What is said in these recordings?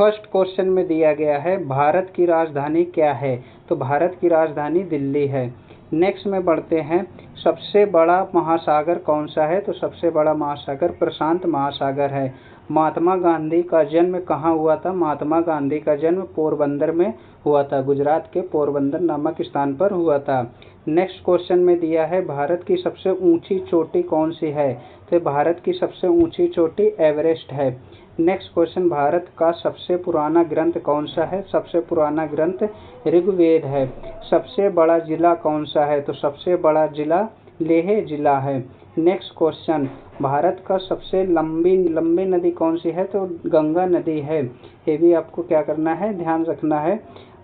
First question में दिया गया है भारत की राजधानी क्या है, तो भारत की राजधानी दिल्ली है। नेक्स्ट में बढ़ते हैं, सबसे बड़ा महासागर कौन सा है, तो सबसे बड़ा महासागर प्रशांत महासागर है। महात्मा गांधी का जन्म कहाँ हुआ था, महात्मा गांधी का जन्म पोरबंदर में हुआ था, गुजरात के पोरबंदर नामक स्थान पर हुआ था। नेक्स्ट क्वेश्चन में दिया है भारत की सबसे ऊंची चोटी कौन सी है, तो भारत की सबसे ऊंची चोटी एवरेस्ट है। नेक्स्ट क्वेश्चन, भारत का सबसे पुराना ग्रंथ कौन सा है, सबसे पुराना ग्रंथ ऋग्वेद है। सबसे बड़ा जिला कौन सा है, तो सबसे बड़ा जिला लेह जिला है। नेक्स्ट क्वेश्चन, भारत का सबसे लंबी नदी कौन सी है, तो गंगा नदी है। ये भी आपको क्या करना है, ध्यान रखना है।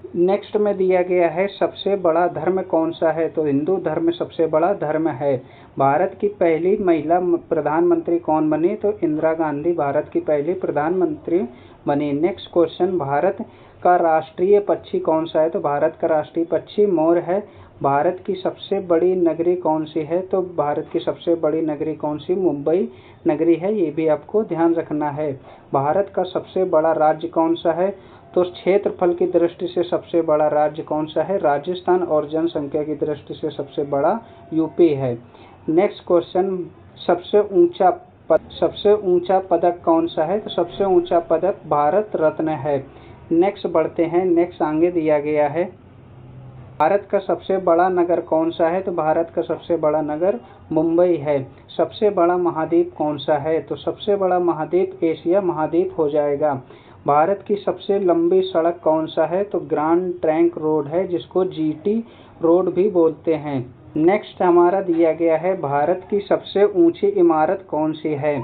नेक्स्ट में दिया गया है सबसे बड़ा धर्म कौन सा है, तो हिंदू धर्म सबसे बड़ा धर्म है। भारत की पहली महिला प्रधानमंत्री कौन बनी, तो इंदिरा गांधी भारत की पहली प्रधानमंत्री बनी। नेक्स्ट क्वेश्चन, भारत का राष्ट्रीय पक्षी कौन सा है, तो भारत का राष्ट्रीय पक्षी मोर है। भारत की सबसे बड़ी नगरी कौन सी है, तो भारत की सबसे बड़ी नगरी कौन सी, मुंबई नगरी है। ये भी आपको ध्यान रखना है। भारत का सबसे बड़ा राज्य कौन सा है, तो क्षेत्रफल की दृष्टि से सबसे बड़ा राज्य कौन सा है, राजस्थान, और जनसंख्या की दृष्टि से सबसे बड़ा यूपी है। नेक्स्ट क्वेश्चन, सबसे ऊंचा पदक कौन सा है, तो सबसे ऊंचा पदक भारत रत्न है। नेक्स्ट बढ़ते हैं, नेक्स्ट आगे दिया गया है भारत का सबसे बड़ा नगर कौन सा है, तो भारत का सबसे बड़ा नगर मुंबई है। सबसे बड़ा महाद्वीप कौन सा है, तो सबसे बड़ा महाद्वीप एशिया महाद्वीप हो जाएगा। भारत की सबसे लंबी सड़क कौन सा है, तो ग्रैंड ट्रंक रोड है, जिसको जीटी रोड भी बोलते हैं। नेक्स्ट हमारा दिया गया है भारत की सबसे ऊंची इमारत कौन सी है,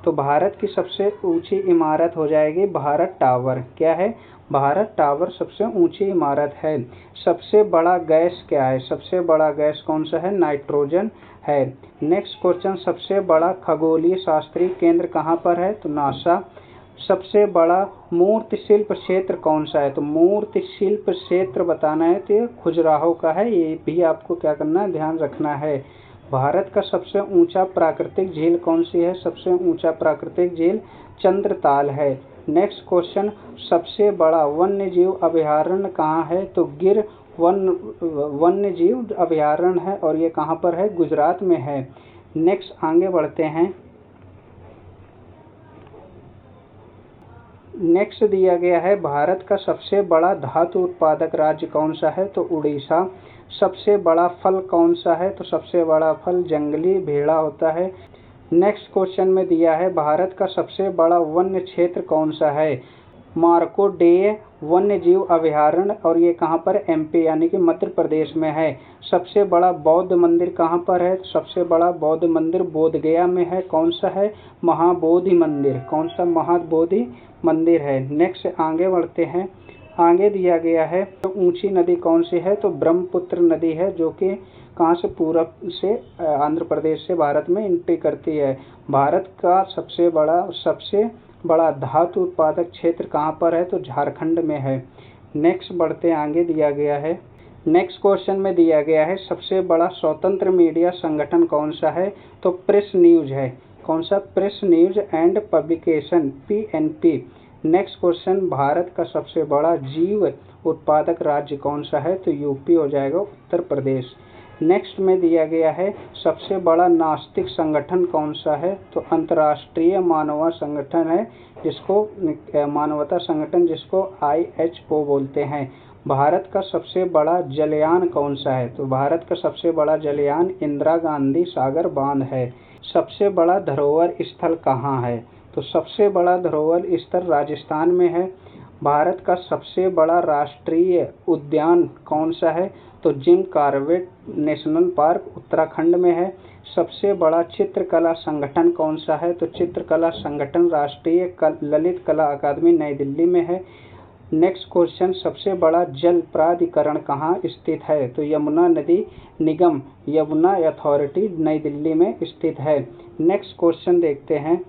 तो भारत की सबसे ऊंची इमारत हो जाएगी भारत टावर। क्या है, भारत टावर सबसे ऊंची इमारत है। सबसे बड़ा गैस क्या है, सबसे बड़ा गैस कौन सा है, नाइट्रोजन है। नेक्स्ट क्वेश्चन, सबसे बड़ा खगोलीय शास्त्रीय केंद्र कहाँ पर है, तो नासा। सबसे बड़ा मूर्ति शिल्प क्षेत्र कौन सा है, तो मूर्ति शिल्प क्षेत्र बताना है तो ये खजुराहो का है। ये भी आपको क्या करना है, ध्यान रखना है। भारत का सबसे ऊंचा प्राकृतिक झील कौन सी है, सबसे ऊंचा प्राकृतिक झील चंद्रताल है। नेक्स्ट क्वेश्चन, सबसे बड़ा वन्य जीव अभयारण्य कहाँ है, तो गिर वन्य जीव अभयारण्य है, और ये कहाँ पर है, गुजरात में है। नेक्स्ट आगे बढ़ते हैं। नेक्स्ट दिया गया है भारत का सबसे बड़ा धातु उत्पादक राज्य कौन सा है, तो उड़ीसा। सबसे बड़ा फल कौन सा है, तो सबसे बड़ा फल जंगली भेड़ा होता है। नेक्स्ट क्वेश्चन में दिया है भारत का सबसे बड़ा वन्य क्षेत्र कौन सा है, मार्कोडेय वन्य जीव अभयारण्य, और ये कहाँ पर, एमपी यानी कि मध्य प्रदेश में है। सबसे बड़ा बौद्ध मंदिर कहाँ पर है, सबसे बड़ा बौद्ध मंदिर बोधगया में है। कौन सा है, महाबोधि मंदिर। कौन सा, महाबोधि मंदिर है। नेक्स्ट आगे बढ़ते हैं। आगे दिया गया है तो ऊंची नदी कौन सी है, तो ब्रह्मपुत्र नदी है, जो कि कहाँ से, पूरब से आंध्र प्रदेश से भारत में एंट्री करती है। भारत का सबसे बड़ा धातु उत्पादक क्षेत्र कहाँ पर है, तो झारखंड में है। नेक्स्ट बढ़ते आगे दिया गया है। नेक्स्ट क्वेश्चन में दिया गया है सबसे बड़ा स्वतंत्र मीडिया संगठन कौन सा है, तो प्रेस न्यूज है। कौन सा, press news and publication, PNP. Next question, Bharat का सबसे बड़ा जीव उत्पादक राज्य कौन सा है, तो यूपी हो जाएगा, उत्तर प्रदेश। नेक्स्ट में दिया गया है सबसे बड़ा नास्तिक संगठन कौन सा है, तो अंतर्राष्ट्रीय मानवता संगठन है, जिसको मानवता संगठन, जिसको IHO बोलते हैं। भारत का सबसे बड़ा जलयान कौन सा है, तो भारत का सबसे बड़ा जलयान इंदिरा गांधी सागर बांध है। सबसे बड़ा धरोहर स्थल कहाँ है, तो सबसे बड़ा धरोहर स्थल राजस्थान में है। भारत का सबसे बड़ा राष्ट्रीय उद्यान कौन सा है, तो Jim Corbett national park Uttarakhand में है। सबसे बड़ा चित्रकला संगठन कौन सा है, तो चित्रकला संगठन राष्ट्रीय ललित कला अकादमी नई दिल्ली में है। नेक्स्ट क्वेश्चन, सबसे बड़ा जल प्राधिकरण कहाँ स्थित है, तो यमुना नदी निगम, यमुना अथॉरिटी नई दिल्ली में स्थित है। नेक्स्ट क्वेश्चन देखते हैं।